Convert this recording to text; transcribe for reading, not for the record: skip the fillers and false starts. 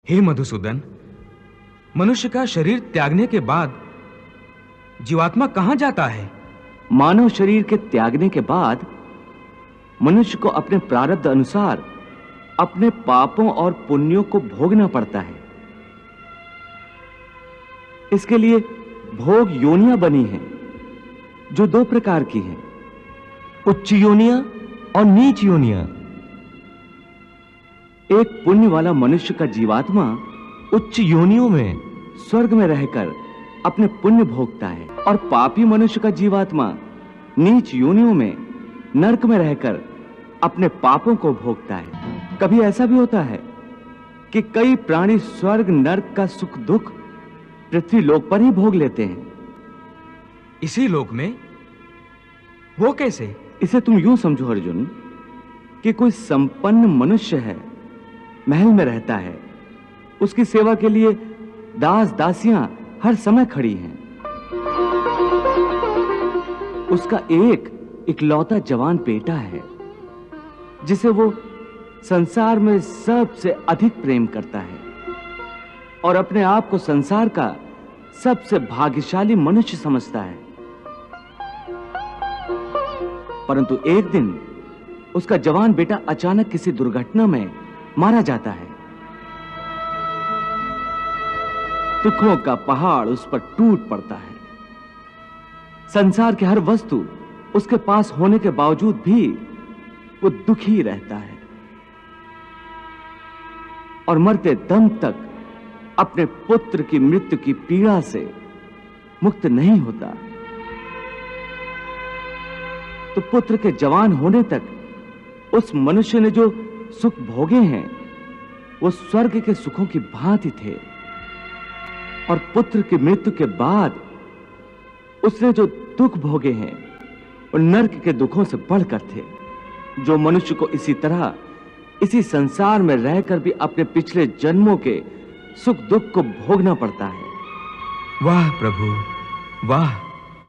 हे मधुसूदन, मनुष्य का शरीर त्यागने के बाद जीवात्मा कहां जाता है? मानव शरीर के त्यागने के बाद मनुष्य को अपने प्रारब्ध अनुसार अपने पापों और पुण्यों को भोगना पड़ता है। इसके लिए भोग योनियां बनी हैं, जो दो प्रकार की हैं, उच्च योनियां और नीच योनियां। एक पुण्य वाला मनुष्य का जीवात्मा उच्च योनियों में स्वर्ग में रहकर अपने पुण्य भोगता है, और पापी मनुष्य का जीवात्मा नीच योनियों में नरक में रहकर अपने पापों को भोगता है। कभी ऐसा भी होता है कि कई प्राणी स्वर्ग नरक का सुख दुख पृथ्वी लोक पर ही भोग लेते हैं। इसी लोक में? वो कैसे? इसे तुम यूं समझो अर्जुन कि कोई संपन्न मनुष्य है, महल में रहता है, उसकी सेवा के लिए दास दासियां हर समय खड़ी हैं। उसका एक इकलौता जवान बेटा है जिसे वो संसार में सबसे अधिक प्रेम करता है और अपने आप को संसार का सबसे भाग्यशाली मनुष्य समझता है। परंतु एक दिन उसका जवान बेटा अचानक किसी दुर्घटना में मारा जाता है। दुखों का पहाड़ उस पर टूट पड़ता है। संसार की हर वस्तु उसके पास होने के बावजूद भी वो दुखी रहता है और मरते दम तक अपने पुत्र की मृत्यु की पीड़ा से मुक्त नहीं होता। तो पुत्र के जवान होने तक उस मनुष्य ने जो सुख भोगे हैं वो स्वर्ग के सुखों की भांति थे, और पुत्र की मृत्यु के बाद उसने जो दुख भोगे हैं वो नरक के दुखों से बढ़कर थे, जो मनुष्य को इसी तरह इसी संसार में रहकर भी अपने पिछले जन्मों के सुख दुख को भोगना पड़ता है। वाह प्रभु वाह!